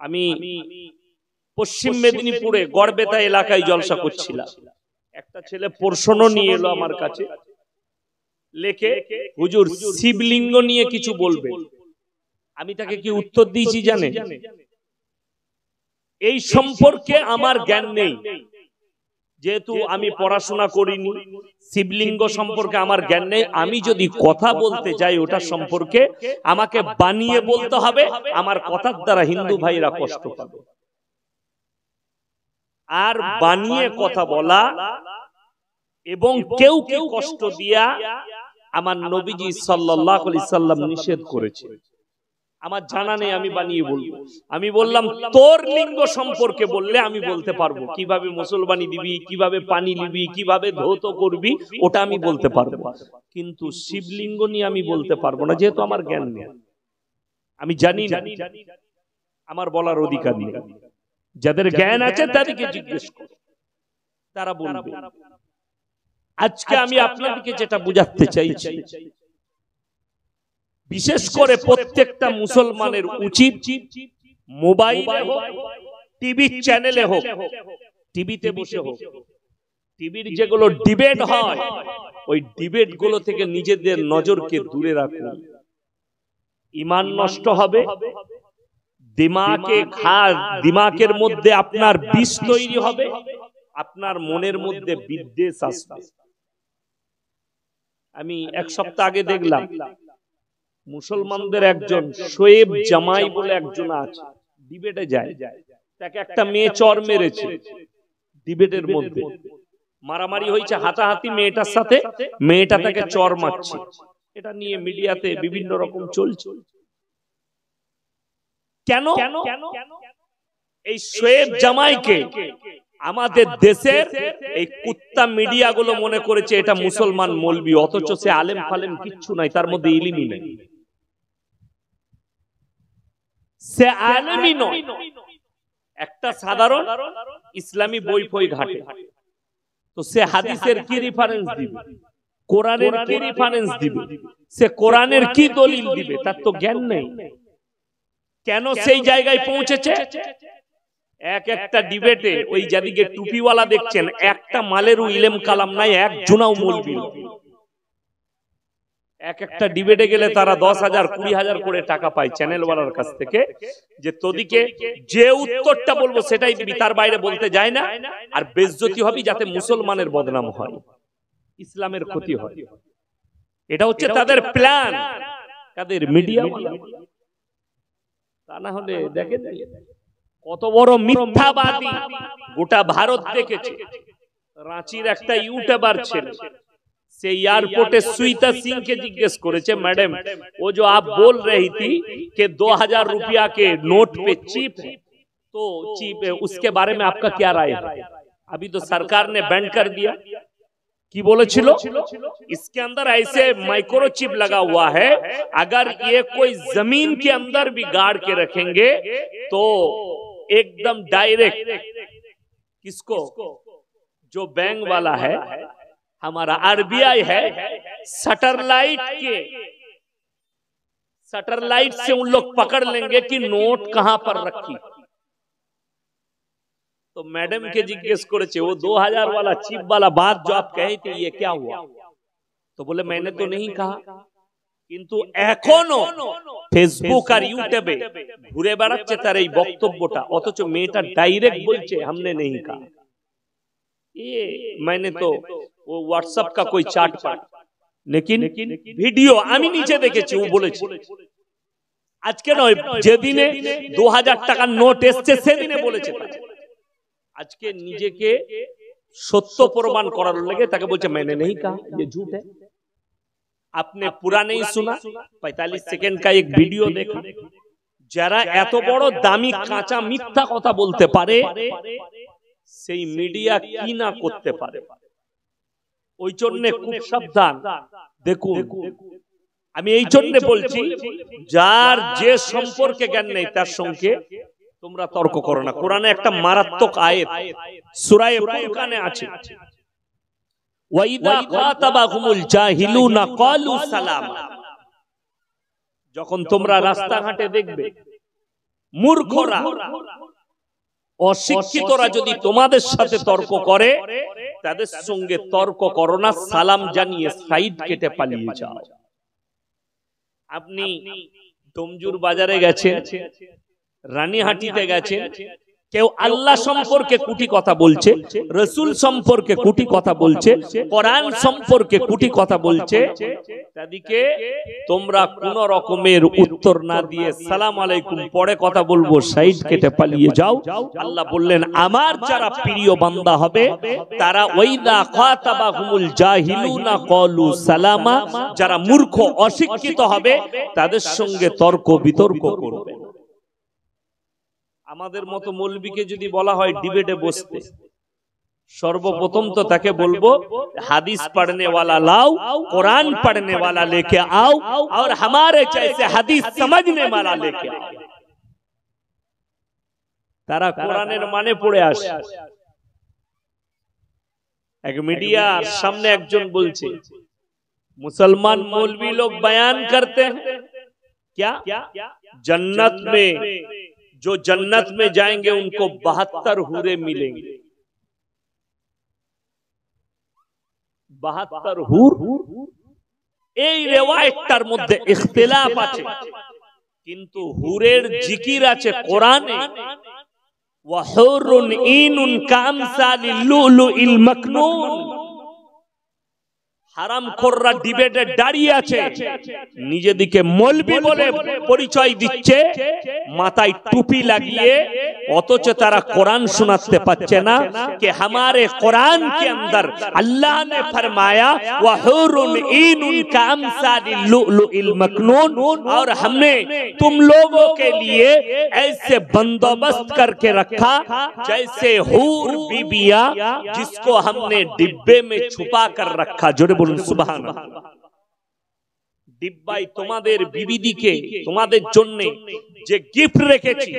আমি পশ্চিম মেদিনীপুরে গড়বেতা এলাকায় জলসা করছিলাম। একটা ছেলে প্রশ্ন নিয়ে এলো আমার কাছে, লেখে হুজুর শিবলিঙ্গ নিয়ে কিছু বলবে। আমি তাকে কি উত্তর দিয়েছি জানেন? এই সম্পর্কে আমার জ্ঞান নেই, যেহেতু আমি পড়াশোনা করিনি, শিবলিঙ্গ সম্পর্কে আমার জ্ঞান নেই। আমি যদি কথা বলতে যাই ওটা সম্পর্কে, আমাকে বানিয়ে বলতে হবে, আমার কথার দ্বারা হিন্দু ভাইরা কষ্ট পাবে। আর বানিয়ে কথা বলা এবং কেউ কেউ কষ্ট দিয়া আমার নবীজি সাল্লাল্লাহু আলাইহি সাল্লাম নিষেধ করেছে। আমার জানা নেই, আমি বানিয়ে বলবো। আমি বললাম তোর লিঙ্গ সম্পর্কে বললে আমি বলতে পারবো, কিভাবে মুসলমানি দিবি, কিভাবে পানি নিবি, কিভাবে ধৌত করবি, ওটা আমি বলতে পারবো, কিন্তু শিবলিঙ্গ নিয়ে আমি বলতে পারবো না, যেহেতু আমার জ্ঞান নেই, আমি জানি না, আমার বলার অধিকার নেই। যাদের জ্ঞান আছে তাদেরকে জিজ্ঞেস করো, তারা বলবে। আজকে আমি আপনাদেরকে যেটা বুঝাতে চাইছি, বিশেষ করে প্রত্যেকটা মুসলমানের উচিত মোবাইলে হোক, টিভি চ্যানেলে হোক, টিভিতে বসে হোক, টিভির যেগুলো ডিবেট হয় ওই ডিবেট গুলো থেকে নিজেদের নজরকে দূরে রাখুন। ঈমান নষ্ট হবে, দিমাগের মধ্যে আপনার বিষ তৈরি হবে, আপনার মনের মধ্যে বিদ্বেষ আসবে। আমি এক সপ্তাহ আগে দেখলাম মুসলমানদের একজন শোয়েব জামাই বলে একজন আছে, ডিবেটে যায়, তাকে একটা মেয়ে চর মেরেছে, ডিবেটের মধ্যে মারামারি হয়েছে, হাতাহাতি মেয়েটার সাথে, মেয়েটা তাকে চর মারছে, এটা নিয়ে মিডিয়াতে বিভিন্ন রকম চলছে। কেন? এই শোয়েব জামাইকে আমাদের দেশের এই কুত্তা মিডিয়া গুলো মনে করেছে এটা মুসলমান মৌলবি, অথচ সে আলেম ফালেম কিচ্ছু নাই, তার মধ্যে ইলমই নেই, সে আলেমই নয়, একটা সাধারণ ইসলামী বই ফই ঘাটে। তো সে হাদিসের কি রেফারেন্স দিবে, কোরআনের কি রেফারেন্স দিবে, সে কোরআনের কি দলিল দিবে, তার তো জ্ঞান নেই। কেন সেই জায়গায় পৌঁছেছে? একটা ডিবেটে ওই যাদিকে টুপিওয়ালা দেখছেন, একটা মালেরও ইলম কালাম নাই, এক জুনাও মৌলবি। একটা ডিবেটে গেলে তারা 10,000 20,000 করে টাকা পায় চ্যানেলওয়ালার কাছ থেকে, যে তোদিকে যে উত্তরটা বলবো সেটাই দিবি, তার বাইরে বলতে যায় না, আর বেইজ্জতি হবে যাতে মুসলমানের বদনাম হয়, ইসলামের ক্ষতি হয়। এটা হচ্ছে তাদের প্ল্যান, তাদের মিডিয়া। তা না হলে দেখেন কত বড় মিথ্যাবাদী গোটা ভারত দেখেছে। রাঁচির একটা ইউটিউবার ছিল, से एयरपोर्ट सुईता सिंह के जिज्ञेस करेছে, मैडम वो जो आप बोल रही थी कि 2000 रुपया के नोट पे चिप है, तो चिप है, उसके बारे में आपका क्या राय है? अभी तो सरकार ने बैन कर दिया। की बोलेছিলো, इसके अंदर ऐसे माइक्रोचिप लगा हुआ है, अगर ये कोई जमीन के अंदर भी गाड़ के रखेंगे तो एकदम डायरेक्ट किसको, जो बैंक वाला है हमारा आरबीआई है, सैटेलाइट से उन लोग पकड़ लेंगे कि नोट कहां पर रखी। तो मैडम के जिज्ञेस करेছে, वो 2000 वाला चिप वाला बात जो आप कहे थे ये क्या हुआ? तो बोले मैंने तो नहीं कहा, किंतु এখনো ফেসবুক আর ইউটিউবে ঘুরে বেড়াচ্ছে তার এই বক্তব্যটা, অথচ মেয়েটা ডাইরেক্ট বলছে हमने नहीं कहा। ये मैंने तो वो व्हाट्सएप का कोई चार्ट पाया, लेकिन ভিডিও আমি নিচে দেখেছি, ও বলেছে আজকে নয়, যেদিনে 2000 টাকার নোট এসেছে সেদিনে বলেছে। আজকে নিজেকে সত্য প্রমাণ করার লাগে তাকে বলছে मैंने नहीं कहा, ये झूठ है। आपने पूरा नहीं सुना, 45 सेकंड का एक वीडियो देखा। যারা এত বড় দামি কাঁচা মিথ্যা কথা বলতে পারে, সেই মিডিয়া কি না করতে পারে। ওই জন্য খুব সাবধান। দেখুন, আমি এই জন্য বলছি, যার যে সম্পর্কে জ্ঞান নেই তার সঙ্গে তোমরা তর্ক করো না। কোরআনে একটা মারাত্মক আয়াত সূরা ফুরকানে আছে, ওয়াইদা খাতাবাহুমুল জাহিলুনা ক্বালু সালামা। যখন তোমরা রাস্তাঘাটে দেখবে মূর্খরা অশিক্ষিতরা যদি তোমাদের সাথে তর্ক করে, তাদের সঙ্গে তর্ক করো না, সালাম জানিয়ে সাইড কেটে পালিয়ে যাও। আপনি ডোমজুর বাজারে গেছেন, রানীহাটিতে গেছেন, কেউ আল্লাহ সম্পর্কে কুটি কথা বলছে, রসুল সম্পর্কে কুটি কথা বলছে, কোরআন সম্পর্কে কুটি কথা বলছে, তাদেরকে তোমরা কোন রকমের উত্তর না দিয়ে সালাম আলাইকুম পরে কথা বলবো সাইড কেটে পালিয়ে যাও। আল্লাহ বললেন আমার যারা প্রিয় বান্দা হবে তারা ওয়াইদা খাতাবাহুমুল জাহিলুনা ক্বালু সালামা, যারা মূর্খ অশিক্ষিত হবে তাদের সঙ্গে তর্ক বিতর্ক করবে। আমাদের মতো মৌলবীকে যদি বলা হয় ডিবেটে বসতে, সর্বপ্রথম তো তাকে বলবো হাদিস पढ़ने वाला लाओ, कुरान पढ़ने वाला लेके आओ और हमारे जैसे हदीस समझने वाला लेके आओ। তারা কোরআনের মানে পড়ে আসে। এক মিডিয়ার সামনে একজন বলছে मुसलमान मौलवी लोग बयान करते हैं क्या जन्नत में जो जन्नत में जाएंगे उनको 72 हुरे मिलेंगे। 72 হুর, এই রিওয়ায়াতটার মধ্যে ইখতিলাফ আছে, কিন্তু হুরের জিকির আছে কোরআনে, ওয়া হুরুন ইনুন কামসালিল লুলুইল মাকনুন। হারামখোররা ডিবেটে দাঁড়িয়ে আছে, নিজেদিকে মৌলবি বলে পরিচয় দিচ্ছে, মাথায় টুপি লাগিয়ে, অথচ তারা কোরআন শোনাতে পারছে না कि हमारे कुरान के अंदर अल्लाह ने फरमाया वहुरुन ईनुन का अमसालिल लुलुइल मकनून, और हमने तुम लोगों के लिए ऐसे बंदोबस्त करके रखा जैसे हूर बीबिया जिसको हमने डिब्बे में छुपा कर रखा। जोरे बोलूं सुभान अल्लाह। ডিব্বাই তোমাদের বিবিদিকে তোমাদের জন্য যে গিফট রেখেছি,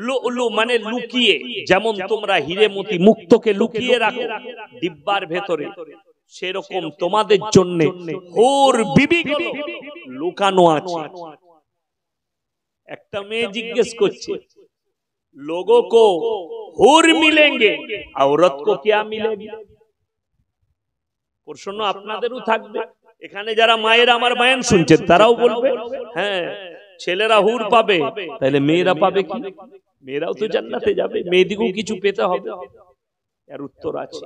লুলু মানে লুকিয়ে, যেমন তোমরা হীরে মতি মুক্তকে লুকিয়ে রাখো ডিব্বার ভেতরে, সেরকম তোমাদের জন্য হুর বিবিগুলো লুকানো আছে। একটা মেয়ে জিজ্ঞেস করছে लोगों को हुर मिलेंगे, औरत को क्या मिलेगी? প্রশ্ন আপনাদেরও থাকবে, এখানে যারা মায়েরা আমার বয়ান শুনছে তারাও বলবে হ্যাঁ ছেলেরা হুর পাবে, তাহলে মেয়েরা পাবে কি? মেয়েরাও তো জান্নাতে যাবে, মেয়েদিকেও কিছু পেতে হবে। এর উত্তর আছে,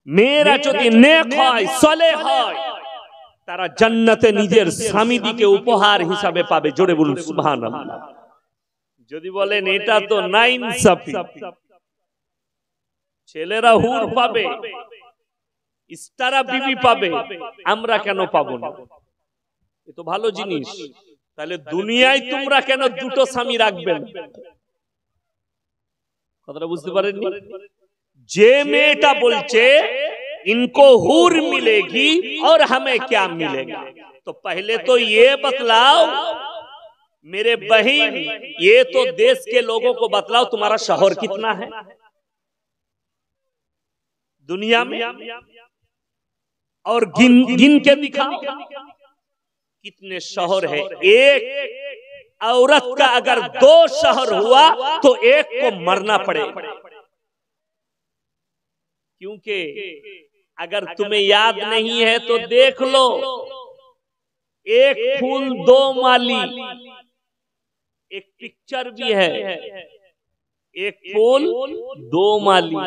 মেয়েরা যদি নেক হয়, সলেহ হয়, তারা জান্নাতে নিজের স্বামীদিকে উপহার হিসাবে পাবে। জোরে বলুন সুবহানাল্লাহ। যদি বলেন এটা তো নাইনসাফি, ছেলেরা হুর পাবে, ইস্তারা বিবি পাবে, আমরা কেন পাবো না? এ তো ভালো জিনিস। তাহলে দুনিয়ায় তোমরা কেন দুটো স্বামী রাখবেন? কথাটা বুঝতে পারেননি? যে মেয়েটা বলছে इनको हूर मिलेगी और हमें क्या मिलेगा, तो पहले तो ये बतलाओ मेरे बहन, ये तो देश के लोगों को बतलाओ तुम्हारा शौहर कितना है दुनिया में, और गिन के दिखाओ कितने शौहर है। एक औरत का अगर 2 शौहर हुआ तो एक को मरना पड़ेगा, क्योंकि अगर तुम्हें याद नहीं है तो देख लो, एक फूल 2 माली, एक पिक्चर भी है, एक फूल 2 माली,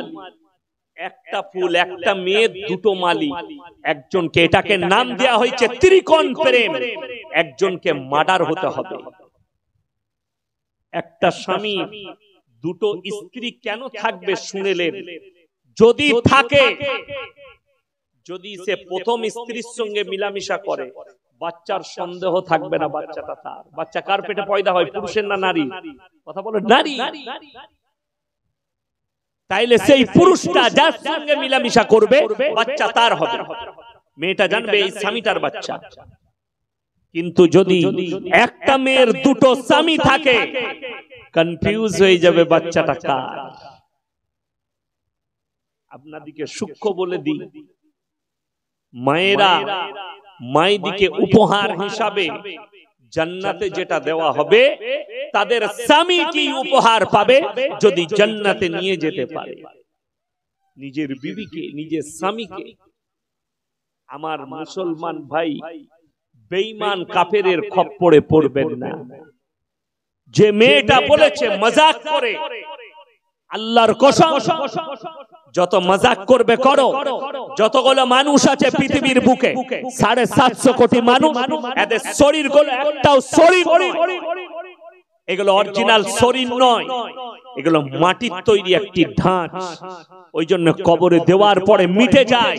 একটা ফুল একটা মেয়ে 2টো মালি, একজনকে, এটাকে নাম দেয়া হয়েছে ত্রিকোণ প্রেম, একজনকে মার্ডার হতে হবে। একটা স্বামী 2টো স্ত্রী কেন থাকবে শুনেলেন? যদি থাকে, যদি সে প্রথম স্ত্রীর সঙ্গে মিলামিশা করে, বাচ্চার সন্দেহ থাকবে না বাচ্চাটা তার। বাচ্চা কার পেটে পয়দা হয়, পুরুষের না নারী? কথা বলো নারী। তাইলে সেই পুরুষটা যার সঙ্গে মিলামিশা করবে বাচ্চা তার হবে, মেয়েটা জানবে এই স্বামীটার বাচ্চা। কিন্তু যদি একটা মেয়ের 2টো স্বামী থাকে, কনফিউজ হয়ে যাবে বাচ্চাটা কার। আপনাদিকে সূক্ষ্ম বলে দিই, মায়েরা মায়েদিকে উপহার হিসাবে জান্নাতে যেটা দেওয়া হবে তাদের স্বামীটি উপহার পাবে যদি জান্নাতে নিয়ে যেতে পারে নিজের বিবিকে, নিজের স্বামীকে। আমার মুসলমান ভাই, বেঈমান কাফেরের খপ্পরে পড়বেন না। যে মেয়েটা বলেছে মজাক করে, আল্লাহর কসম, যত মজাক করবে করো। যতগুলো মানুষ আছে পৃথিবীর বুকে 750 কোটি মানুষ, এদের শরীরগুলো একটাও শরীর নয়। এগুলো অরিজিনাল শরীর নয়, এগুলো মাটির তৈরি একটি ঢাঁচ। ওই জন্য কবরে দেওয়ার পরে মিটে যায়,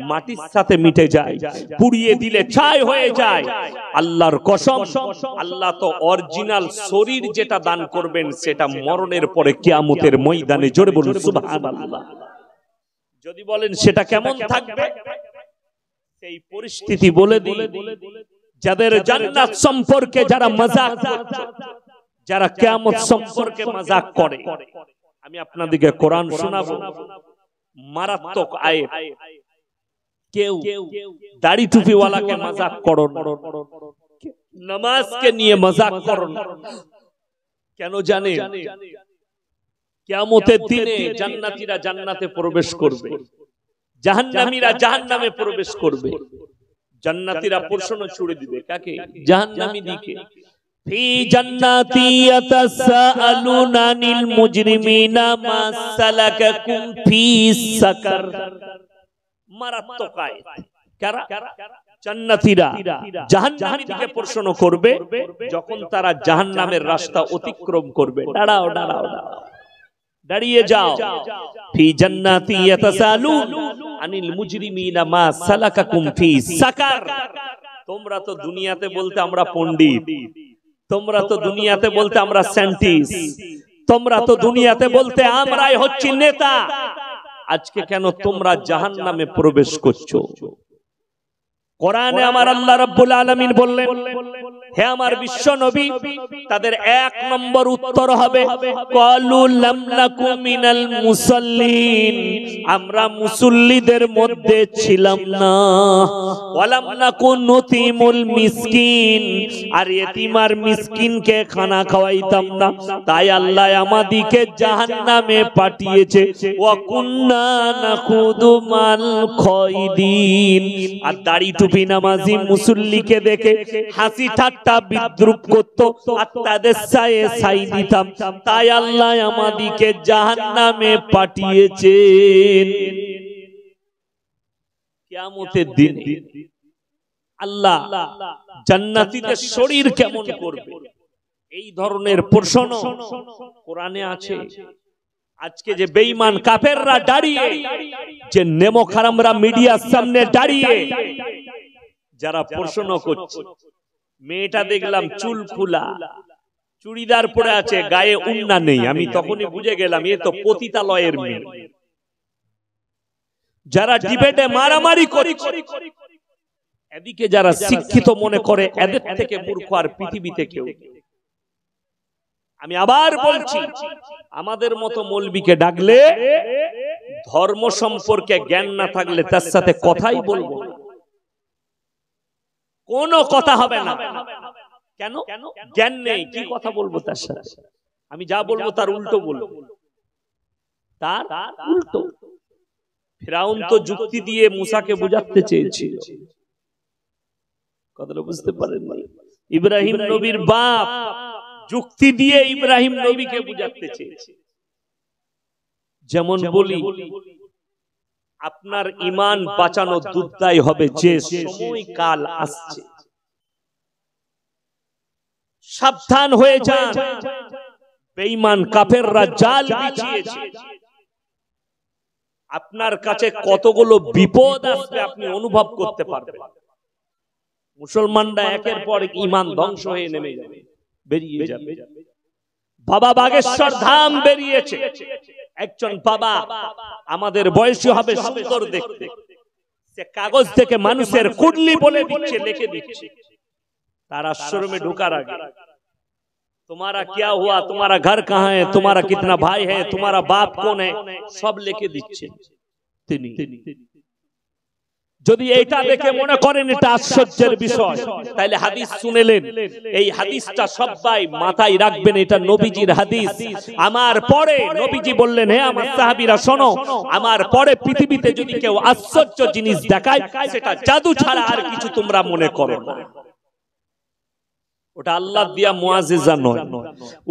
মাটির সাথে মিটে যায়, পুড়িয়ে দিলে ছাই হয়ে যায়। আল্লাহর কসম, আল্লাহ তো অরিজিনাল শরীর যেটা দান করবেন সেটা মরণের পরে কিয়ামতের ময়দানে। জোরে বলুন সুবহানাল্লাহ। যদি বলেন সেটা কেমন থাকবে, সেই পরিস্থিতি বলে দিই। যাদের জান্নাত সম্পর্কে যারা মজাক করছে, যারা কিয়ামত সম্পর্কে মজাক করে, আমি আপনাদেরকে কোরআন শোনাবো, মারাত্মক আয়াত। কেউ দাড়ি টুপিওয়ালাকে মজাক করো না, নামাজকে নিয়ে মজাক করো না। কেন জানেন? কিয়ামতের দিনে জান্নাতীরা জান্নাতে প্রবেশ করবে, জাহান্নামীরা জাহান্নামে প্রবেশ করবে। জান্নাতীরা প্রশ্ন ছুড়ে দিবে কাকে? জাহান্নামীদিকে। ফি জান্নাতি ইয়াতাসাআলুনা আনিল মুজরিমিনা মা সালাকাকুম ফি সাকার। মারাত্মক আয়াত। কারা? জান্নাতীরা জাহান্নামীদেরকে প্রশ্ন করবে যখন তারা জাহান্নামের রাস্তা অতিক্রম করবে। দাঁড়াও দাঁড়াও দাঁড়াও, দাঁড়িয়ে যাও। ফি জান্নাতি ইয়াতাসাআলুন আনিল মুজরিমিনা মা সালাকাকুম ফি সাকার। তোমরা তো দুনিয়াতে বলতে আমরা পণ্ডিত, তোমরা তো দুনিয়াতে বলতে আমরা সায়েন্টিস্ট, তোমরা তো দুনিয়াতে বলতে আমরাই হচ্ছি নেতা। আজকে কেন তোমরা জাহান্নামে প্রবেশ করছো? কোরআনে আমার আল্লাহ রাব্বুল আলামিন বললেন, হে আমার বিশ্ব নবী, তাদের এক নম্বর উত্তর হবে ক্বালু লাম নাকু মিনাল মুসাল্লিন, আমরা মুসল্লিদের মধ্যে ছিলাম না। ওয়ালাম নাকু নুতিমুল মিসকিন, আর ইতিম আর মিসকিনকে খানা খাওয়াইতাম না, তাই আল্লাহ আমাদিকে জাহান্নামে পাঠিয়েছে। ওয়া কুন্না নাখুদু মাল খায়দিন, আর দাড়ি টুপি নামাজি মুসল্লিকে দেখে হাসি ঠাট্টা বিদ্রুপ করত, আর তাদের সায়ে ছাই দিতাম, তাই আল্লাহ আমাদিকে জাহান্নামে পাঠিয়েছেন। কিয়ামতের দিন আল্লাহ জান্নাতীদের শরীর কেমন করবে, এই ধরনের প্রশ্ন কোরআনে আছে। আজকে যে বেঈমান কাফেররা দাঁড়িয়ে, যে নেমো খারামরা মিডিয়ার সামনে দাঁড়িয়ে যারা প্রশ্ন করছে, মেয়েটা দেখলাম চুল খোলা, চুড়িদার পরে আছে, গায়ে উন্না নেই, আমি তখনই বুঝে গেলাম এ তো পতিতালয়ের মেয়ে। যারা ডিবেটে মারামারি করছে, এদিকে যারা শিক্ষিত মনে করে এদের থেকে মূর্খ আর পৃথিবীতে কেউ। আমি আবার বলছি, আমাদের মতো মৌলবীকে ডাকলে ধর্ম সম্পর্কে জ্ঞান না থাকলে তার সাথে কথাই বলবো না, কোনো কথা হবে না। কেন? জ্ঞান নেই, কি কথা বলবো তার সাথে? আমি যা বলবো তার উল্টো বলবো, তার উল্টো। ফিরাউন তো যুক্তি দিয়ে মুসাকে বুঝাতে চেয়েছিল, কথাটা বুঝতে পারেন না? ইব্রাহিম নবীর বাপ যুক্তি দিয়ে ইব্রাহিম নবীকে বুঝাতে চেয়েছে। যেমন বলি, আপনার ঈমান বাঁচানো দুর্দায় হবে, যে সময় কাল আসছে সাবধান হয়ে যান। বেঈমান কাফেররা জাল বিছিয়েছে, আপনার কাছে কতগুলো বিপদ আসবে আপনি অনুভব করতে পারবেন। মুসলমানরা একের পর এক ঈমান ধ্বংস হয়ে নেমে যাবে, বেরিয়ে যাবে। বাবা বাগেশ্বর ধাম বেরিয়েছে, একজন বাবা আমাদের বয়সী হবে, সুন্দর দেখতে, সে কাগজ থেকে মানুষের কুডলি বলে দিচ্ছে, লিখে দিচ্ছে। তার আশ্রমে ঢোকার আগে तुम्हारा क्या हुआ, तुम्हारा घर कहाँ है, तुम्हारा कितना भाई है, तुम्हारा बाप कौन है, सब लिखे दिच्छे। যদি এটা দেখে মনে করেন এটা আশ্চর্যের বিষয়, তাহলে হাদিস শুনেলেন, এই হাদিসটা সবাই মাথায় রাখবেন, এটা নবীজির হাদিস। আমার পরে নবীজি বললেন, হে আমার সাহাবীরা শোনো, আমার পরে পৃথিবীতে যদি কেউ আশ্চর্য জিনিস দেখায়, সেটা জাদু ছাড়া আর কিছু তোমরা মনে করো না। ওটা আল্লাহ দিয়া মুআজিজা নয়,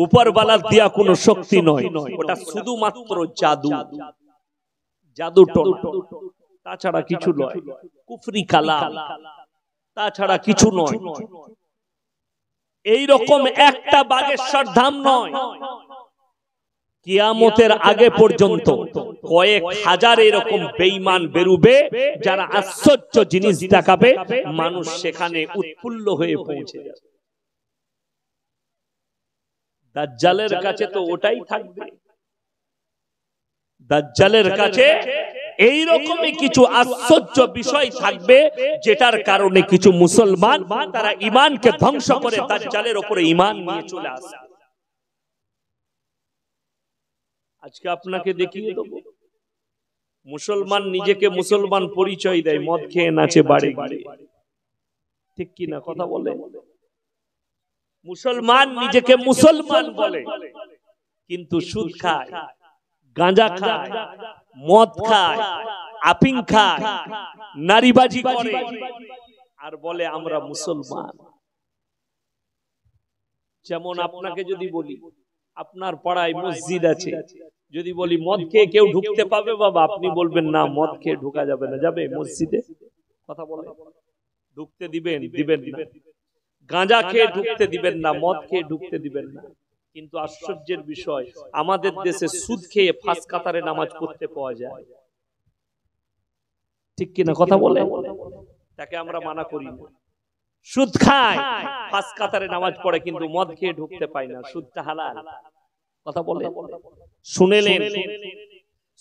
উপরওয়ালার দিয়া কোনো শক্তি নয়, ওটা শুধুমাত্র জাদু, জাদু টোনা, তাছাড়া কিছু নয়, কুফরি কালাম, তাছাড়া কিছু নয়। এই রকম একটা বাগেশ্বর ধাম নয়, কিয়ামতের আগে পর্যন্ত কয়েক হাজার এরকম বেঈমান বেরুবে, যারা আশ্চর্য জিনিস দেখাবে, মানুষ সেখানে উৎফুল্ল হয়ে পৌঁছে যাবে। দাজ্জালের কাছে তো ওটাই থাকবে, দাজ্জালের কাছে এই রকমই কিছু আশ্চর্য বিষয় থাকবে, যেটার কারণে কিছু মুসলমান তারা ঈমানকে ধ্বংস করে দাজ্জালের উপরে ঈমান নিয়ে চলে আসে। আজকে আপনাকে দেখিয়ে দেব, মুসলমান নিজেকে মুসলমান পরিচয় দেয়, মদ খেয়ে নাচে বাড়ি বাড়ি, ঠিক কি না কথা বলে? মুসলমান নিজেকে মুসলমান বলে, কিন্তু সুদ খায়, গাঁজা খায়, মদ খায়, আফিং খায়, নারীবাজি করে, আর বলে আমরা মুসলমান। যেমন আপনাকে যদি বলি আপনার পাড়ায় মসজিদ আছে, যদি বলি মদ খেয়ে কেউ ঢুকতে পাবে বাবা, আপনি বলবেন না, মদ খেয়ে ঢোকা যাবে না। যাবে মসজিদে? কথা বলে ঢুকতে দিবেন? দিবেন না। গাঁজা খেয়ে ঢুকতে দিবেন না, মদ খেয়ে ঢুকতে দিবেন না। কিন্তু আশ্চর্যের বিষয়, আমাদের দেশে সুদ খেয়ে ফাঁস কাতারে নামাজ পড়তে পাওয়া যায়, ঠিক কিনা কথা বলে? তাকে আমরা মানা করি না। সুদ খায়, ফাঁস কাতারে নামাজ পড়ে, কিন্তু মদ খেয়ে ঢুকতে পায় না। সুদটা হালাল, কথা বলে শুনেলেন?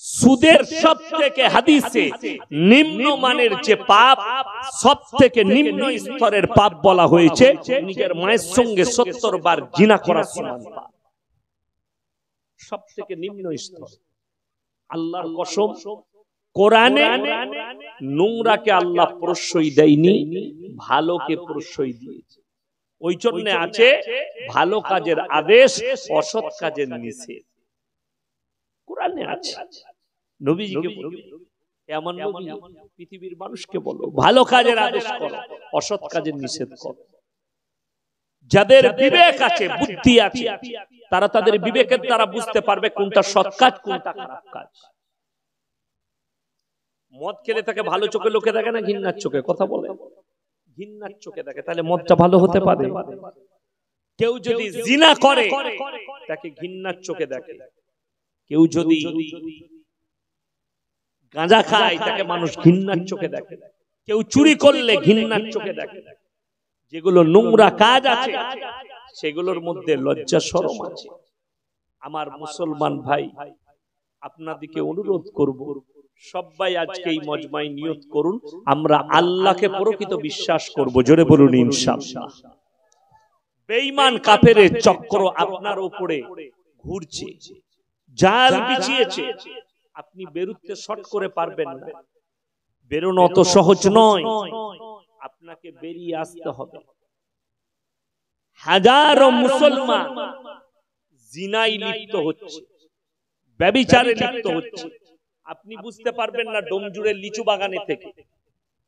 সুদের সব থেকে হাদিসে নিম্ন মানের যে পাপ, সব থেকে নিম্ন স্তরের পাপ বলা হয়েছে নিজের মায়ের সঙ্গে 70 বার জিনা করার সমান পাপ, সব থেকে নিম্ন স্তর। আল্লাহর কসম, কোরআনে নোংরাকে আল্লাহ প্রশ্রয় দেয়নি, ভালোকে প্রশ্রয় দিয়েছে। ওই জন্য আছে ভালো কাজের আদেশ, অসৎ কাজের নিষেধ, কোরআনে আছে। নবীজিকে বলবে, এমন নবী পৃথিবীর মানুষকে বলো, ভালো কাজের আদেশ করো, অসৎ কাজের নিষেধ করো। যাদের বিবেক আছে, বুদ্ধি আছে, তারা তাদের বিবেকের দ্বারা বুঝতে পারবে কোনটা সৎ কাজ, কোনটা খারাপ কাজ। মদ খেলে তাকে ভালো চোখে লোকে দেখে না, ঘৃণার চোখে? কথা বলে ঘৃণার চোখে দেখে, তাহলে মদটা ভালো হতে পারে? কেউ যদি জিনা করে তাকে ঘৃণার চোখে দেখে, কেউ যদি গাঁজা খায় তাকে মানুষ ঘৃণার চোখে দেখে, কেউ চুরি করলে ঘৃণার চোখে দেখে। যেগুলো নোংরা কাজ আছে সেগুলোর মধ্যে লজ্জা শরম আছে। আমার মুসলমান ভাই, আপনাদেরকে অনুরোধ করব, সবাই আজকে এই মজমায় নিয়ত করুন, আমরা আল্লাহকে প্রকৃত বিশ্বাস করব। জোরে বলুন ইনশাআল্লাহ। বেঈমান কাফেরের চক্র আপনার উপরে ঘুরছে, জাল বিছিয়েছে, আপনি বেরুতে শর্ট করে পারবেন না, বেরোনো অত সহজ নয়, আপনাকে বেরিয়ে আসতে হবে। হাজারো মুসলমান জিনায় লিপ্ত হচ্ছে, ব্যভিচারে লিপ্ত হচ্ছে, আপনি বুঝতে পারবেন না। ডোমজুড়ের লিচু বাগানে থেকে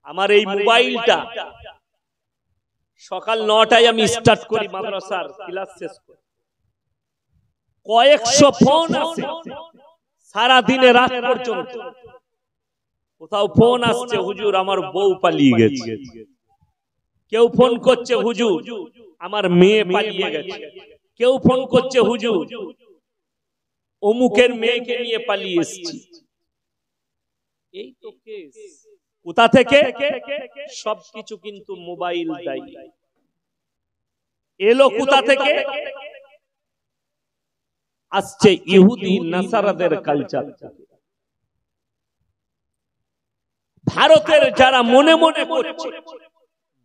আমার এই মোবাইলটা সকাল 9টায় আমি স্টার্ট করি, মাদ্রাসার ক্লাস শেষ করে কয়েকশো ফোন আসে সারা দিনে রাত পর্যন্ত। কোথাও ফোন আসছে, হুজুর আমার বউ পালিয়ে গেছে, কেউ ফোন করছে হুজুর আমার মেয়ে পালিয়ে গেছে, কেউ ফোন করছে হুজুর অমুকের মেয়েকে নিয়ে পালিয়ে এসেছি। এই তো কেস। কোথা থেকে? সবকিছু কিন্তু মোবাইল দায়ী। এলো কোথা থেকে? আসছে ইহুদি নাসারাদের কালচার। ভারতের যারা মনে মনে করছে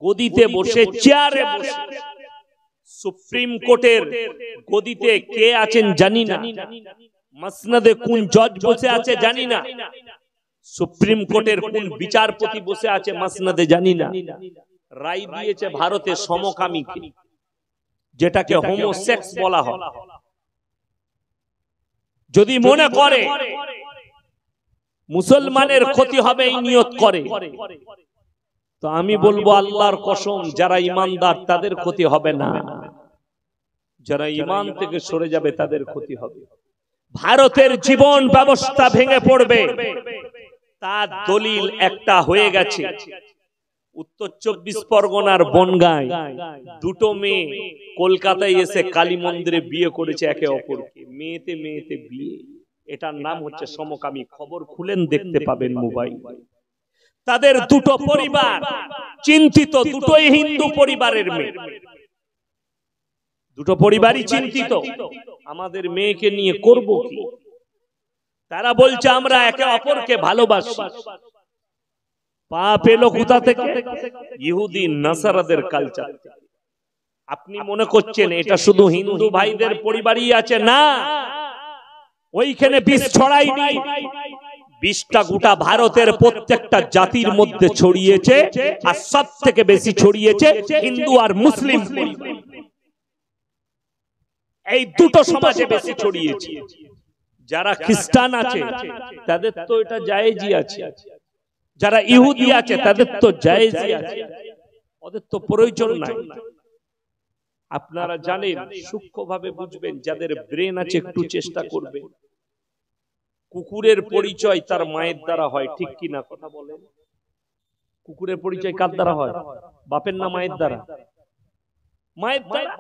গদিতে বসে, চেয়ারে বসে, সুপ্রিম কোর্টের গদিতে কে আছেন জানি না, মাসনদে কোন জজ বসে আছে জানি না, সুপ্রিম কোর্টের কোন বিচারপতি বসে আছে মাসনদে জানি না, রায় দিয়েছে ভারতে সমকামীকে, যেটাকে হোমোসেক্স বলা হয়। যদি মনে করে মুসলমানের ক্ষতি হবে এই নিয়ত করে, তো আমি বলবো আল্লাহর কসম, যারা ঈমানদার তাদের ক্ষতি হবে না, যারা ঈমান থেকে সরে যাবে তাদের ক্ষতি হবে। ভারতের জীবন ব্যবস্থা ভেঙে পড়বে, তার দলিল একটা হয়ে গেছে। উত্তর 24 পরগনার বনগাঁয় দুটো মেয়ে কলকাতায় এসে কালী মন্দিরে বিয়ে করেছে একে অপরকে, মেয়েতে মেয়েতে বিয়ে। এটার নাম হচ্ছে সমকামী। খবর খুলেন দেখতে পাবেন মোবাইল। তাদের দুটো পরিবার চিন্তিত, দুটোই হিন্দু পরিবারের মেয়ে, দুটো পরিবারই চিন্তিত আমাদের মেয়েকে নিয়ে করব কি। তারা বলছে আমরা একে অপরকে ভালোবাসি। পাপ এলো কোথা থেকে? ইহুদি নাসারাদের কালচার। আপনি মনে করছেন এটা শুধু হিন্দু ভাইদের পরিবারই আছে? না, ওইখানে বিষ ছড়ায়নি, বিষটা গোটা ভারতের প্রত্যেকটা জাতির মধ্যে ছড়িয়েছে, আর সব থেকে বেশি ছড়িয়েছে হিন্দু আর মুসলিম পরিবার। এই দুটো সমাজে বেশি ছড়িয়েছে। যারা খ্রিস্টান আছে তাদের তো এটা জায়েজই আছে, যারা ইহুদি আছে তাদের তো জায়েজই আছে, ওদের তো প্রয়োজন নাই। আপনারা জানেন, সূক্ষ্মভাবে বুঝবেন, যাদের ব্রেন আছে একটু চেষ্টা করবেন। কুকুরের পরিচয় তার মায়ের দ্বারা হয়, ঠিক কিনা কথা বলেন? কুকুরের পরিচয় কার দ্বারা হয়? বাপের না মায়ের দ্বারা? মায়ের দ্বারা।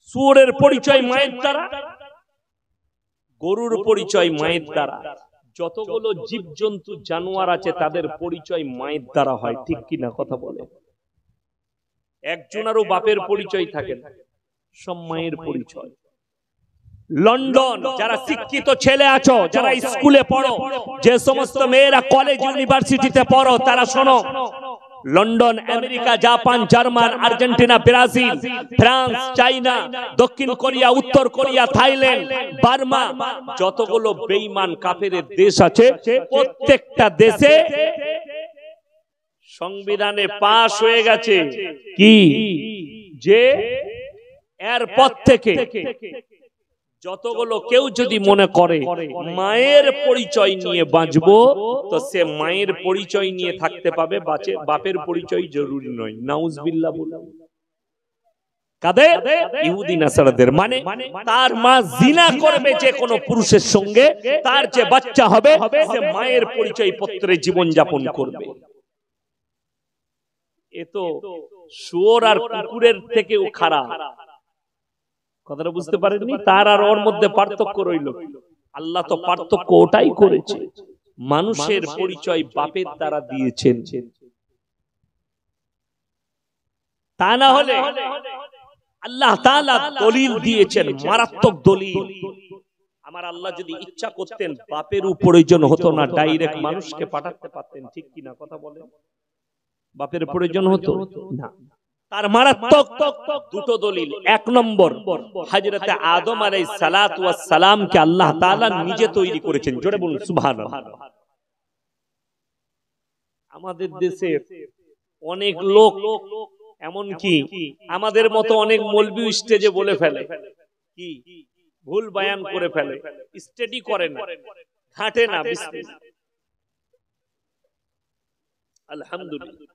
শুয়োরের পরিচয় মায়ের দ্বারা, গরুর পরিচয় মায়ের দ্বারা। যতগুলো জীবজন্তু জানোয়ার আছে তাদের পরিচয় মায়ের দ্বারা হয়, ঠিক কিনা কথা বলে? একজনেরও বাপের পরিচয় থাকে না, সব মায়ের পরিচয়। লন্ডন, যারা শিক্ষিত ছেলে আছো, যারা স্কুলে পড়ো, যে সমস্ত মেয়েরা কলেজ ইউনিভার্সিটিতে পড়ো, তারা শোনো, London, America, Japan, German, Argentina, Brazil, France, China, দক্ষিণ কোরিয়া, উত্তর কোরিয়া, থাইল্যান্ড, বার্মা, যতগুলো বেঈমান কাফেরের দেশ আছে, প্রত্যেকটা দেশে সংবিধানে পাশ হয়ে গেছে কি, যে এরপর থেকে যতগুলো কেউ যদি মনে করে মায়ের পরিচয় নিয়ে বাঁচবো, তো সে মায়ের পরিচয় নিয়ে থাকতে পাবে, বাপের পরিচয় জরুরি নয়। নাউজুবিল্লাহ বলে। কাদের? ইহুদি নাসারাদের। মানে তার মা জিনা করবে যে কোনো পুরুষের সঙ্গে, তার যে বাচ্চা হবে সে মায়ের পরিচয় পত্রে জীবন যাপন করবে। এ তো শুয়োর আর কুকুরের থেকেও খারাপ। কথাটা বুঝতে পারেননি? তার আর ওর মধ্যে পার্থক্য রইল। আল্লাহ তো পার্থক্য ওটাই করেছে, মানুষের পরিচয় বাপের দ্বারা দিয়েছেন। তা না হলে আল্লাহ তাআলা দলিল দিয়েছেন, মারাত্মক দলিল। আমার আল্লাহ যদি ইচ্ছা করতেন বাপের প্রয়োজন হতো না, ডাইরেক্ট মানুষকে পাঠাতে পারতেন, ঠিক কিনা কথা বলেন? বাপের প্রয়োজন হতো না। তার মারাত্মক দুটো দলিল। এক নম্বর, হযরত আদম আলাইহিস সালাতু ওয়াস সালামকে আল্লাহ তাআলা নিজে তৈরি করেছেন। জোরে বলুন সুবহানাল্লাহ। আমাদের দেশে অনেক লোক, এমন কি আমাদের মতো অনেক মৌলভী স্টেজে বলে ফেলে, কি ভুল বয়ান করে ফেলে, স্টাডি করে না, ঘাটে না। বিসমিল্লাহ, আলহামদুলিল্লাহ।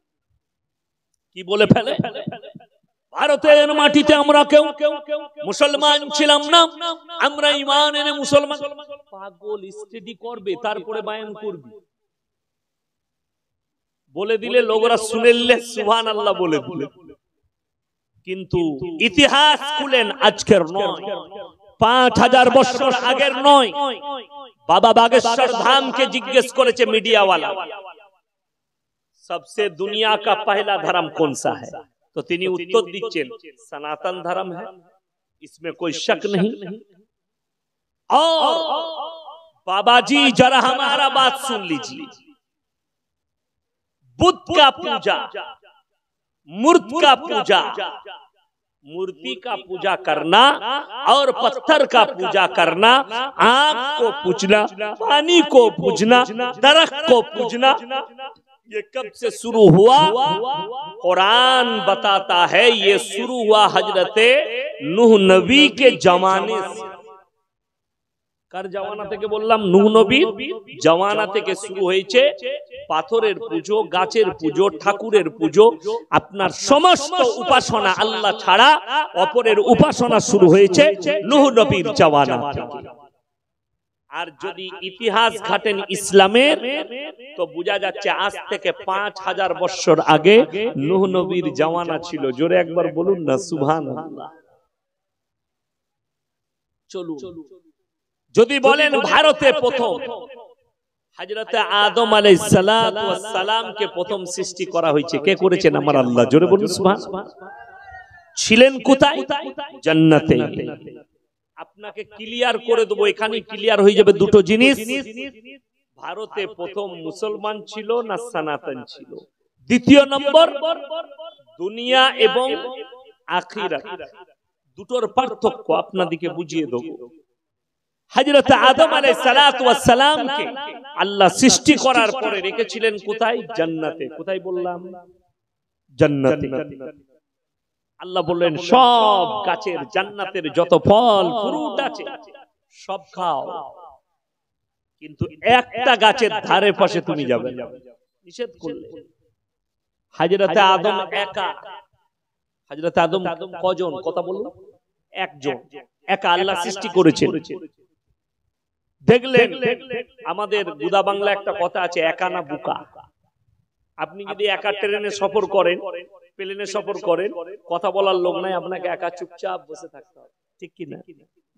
কি বলে ফেলে? ভারতের মাটিতে আমরা কেউ মুসলমান ছিলাম না, আমরা ঈমান এনে মুসলমান। পাগল, স্টাডি করবে তারপরে বয়ান করবে। বলে দিলে লোকরা শুনেলে সুবহানাল্লাহ বলে দিলে। কিন্তু ইতিহাস খুলেন, আজকের নয়, 5000 বছর আগের নয়। বাবা বাগেশ্বর ধামকে জিজ্ঞেস করেছে মিডিয়াওয়ালা, सबसे दुनिया का पहला धर्म कौन सा है? तो তিনি उत्तर दीजिए सनातन धर्म है, इसमें कोई शक नहीं। और बाबा जी जरा हमारा बात सुन लीजिए, बुद्ध का पूजा, मूर्त का पूजा, मूर्ति का पूजा करना और पत्थर का पूजा करना, आग को पूजना, पानी को पूजना, दरख्त को पूजना, ये कब से शुरू हुआ? कुरान बताता है ये शुरू हुआ हजरते नूह नबी के जमाने से। কার জামানা থেকে বললাম? নূহ নবীর জামানা থেকে শুরু হয়েছে পাথরের পূজো, গাছের পূজো, ঠাকুরের পূজো, আপনার সমস্ত উপাসনা আল্লাহ ছাড়া অপরের উপাসনা শুরু হয়েছে নূহ নবীর জামানা থেকে। আর যদি ইতিহাস ঘাটেন ইসলামের, তো বোঝা যাচ্ছে আজ থেকে 5000 বছর আগে নূহ নবীর জামানা ছিল। জোরে একবার বলুন না সুবহানাল্লাহ। চলুন, যদি বলেন ভারতে প্রথম হযরতে আদম আলাইহিস সালাতু ওয়াস সালামকে প্রথম সৃষ্টি করা হয়েছে, কে করেছেন? আমার আল্লাহ। জোরে বলুন সুবহানাল্লাহ। ছিলেন কোথায়? জান্নাতে। আপনাকে ক্লিয়ার করে দেব, এখানে ক্লিয়ার হয়ে যাবে দুটো জিনিস। ভারতে প্রথম মুসলমান ছিল না সনাতন ছিল? দ্বিতীয় নম্বর, দুনিয়া এবং আখিরাত দুটোর পার্থক্য আপনাদেরকে বুঝিয়ে দেব। হযরত আদম আলাইহিস সালাতু ওয়াস সালামকে আল্লাহ সৃষ্টি করার পরে রেখেছিলেন কোথায়? জান্নাতে। কোথায় বললাম? জান্নাতে। আল্লাহ বললেন সব গাছের, জান্নাতের যত ফল ফ্রুট আছে সব খাও, কিন্তু একটা গাছের ধারে পাশে তুমি যাবে না, নিষেধ করলেন। হযরত আদম একা। হযরত আদম কজন? কথা বলুন। একজন, একা আল্লাহ সৃষ্টি করেছেন। দেখলেন আমাদের গুদা বাংলা একটা কথা আছে, একা না বুকা। আপনি যদি একা ট্রেনে সফর করেন, প্লেনে সফর করেন, কথা বলার লোক নাই, আপনাকে একা চুপচাপ বসে থাকতে হবে, ঠিক কি না?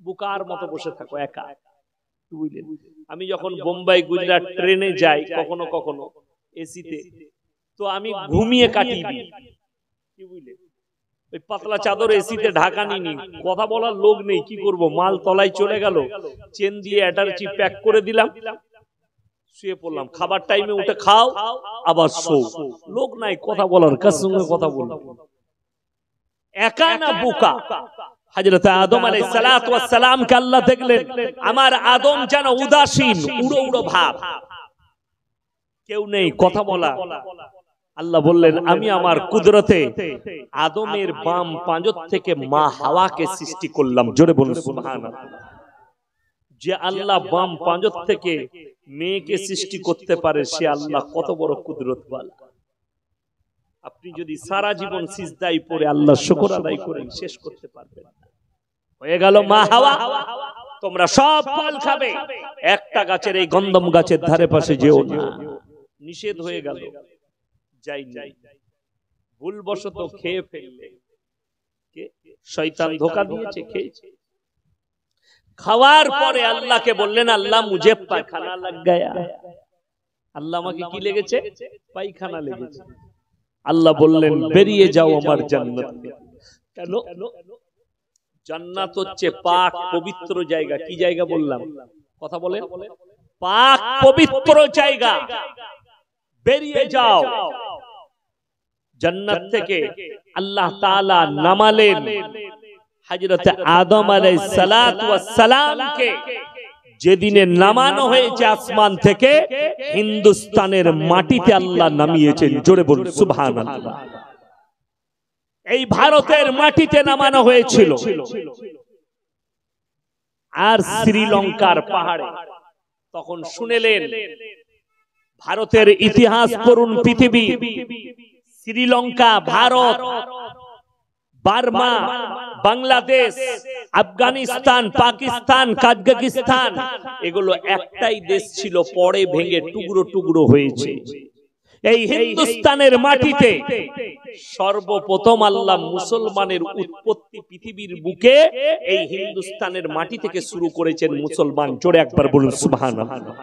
বুকার মতো বসে থাকো একা। বুঝলেন? আমি যখন বোম্বাই গুজরাট ট্রেনে যাই কখনো কখনো এসিতে, তো আমি ঘুমিয়ে কাটিয়ে দিই। কি বুঝলেন? ওই পাতলা চাদর এসিতে ঢাকা নিনি, কথা বলার লোক নেই, কি করব? মাল তলায় চলে গেল, চেন দিয়ে অ্যাটাচি প্যাক করে দিলাম, শুয়ে পড়লাম। খাবার টাইমে উঠে খাও, আবার শো, লোক নাই কথা বলার, কার সঙ্গে কথা বলবো? একা না বোকা? হযরত আদম আলাইহিস সালাতু ওয়াস সালামকে আল্লাহ দেখলেন, আমার আদম যেন উদাসীন, উড়ো উড়ো ভাব, কেউ নেই কথা বলা। আল্লাহ বললেন আমি আমার কুদরতে আদমের বাম পাঁজর থেকে মা হাওয়াকে সৃষ্টি করলাম। জোরে বলুন সুবহানাল্লাহ। যে আল্লাহ বাম পাঁজর থেকে মেয়েকে সৃষ্টি করতে পারে, সে আল্লাহ কত বড় কুদরতওয়ালা। আপনি যদি সারা জীবন সিজদায় পড়ে আল্লাহ শুকর আদায় করেন, শেষ করতে পারবেন না। হয়ে গেল মা হাওয়া, তোমরা সব ফল খাবে, একটা গাছের, এই গন্ধম গাছের ধারে পাশে যেও না, নিষেধ হয়ে গেল। যাই নাই, ভুলবশত খেয়ে ফেললে, শয়তান ধোঁকা দিয়েছে, খেয়েছে। খাওয়ার পরে আল্লাহকে বললেন আল্লাহ মুঝে পায়খানা লাগ গয়া। আল্লাহ আমাকে কি লেগেছে? পায়খানা লেগেছে। আল্লাহ বললেন বেরিয়ে যাও আমার জান্নাত থেকে। কেন? জান্নাত হচ্ছে পাক পবিত্র জায়গা। কি জায়গা বললাম? কথা বলেন। পাক পবিত্র জায়গা, বেরিয়ে যাও। জান্নাত থেকে আল্লাহ তাআলা নামালেন হযরত আদম আলাইহিস সালাতু ওয়াস সালামকে। যেদিনে নামানো হয়েছে আসমান থেকে, হিন্দুস্তানের মাটিতে আল্লাহ নামিয়েছেন। জোরে বলুন সুবহানাল্লাহ। এই ভারতের মাটিতে নামানো হয়েছিল। আর শ্রীলঙ্কার পাহাড়ে তখন শুনেলেন, ভারতের ইতিহাস পড়ুন, পৃথিবী, শ্রীলঙ্কা, ভারত, বার্মা, বাংলাদেশ, আফগানিস্তান, পাকিস্তান, কাজাকিস্তান, এগুলো একটাই দেশ ছিল, পরে ভেঙে টুকরো টুকরো হয়েছে। এই হিন্দুস্তানের মাটিতে সর্বপ্রথম আল্লাহ মুসলমানের উৎপত্তি পৃথিবীর বুকে এই হিন্দুস্তানের মাটি থেকে শুরু করেছেন মুসলমান। জোরে একবার বলুন সুবহানাল্লাহ।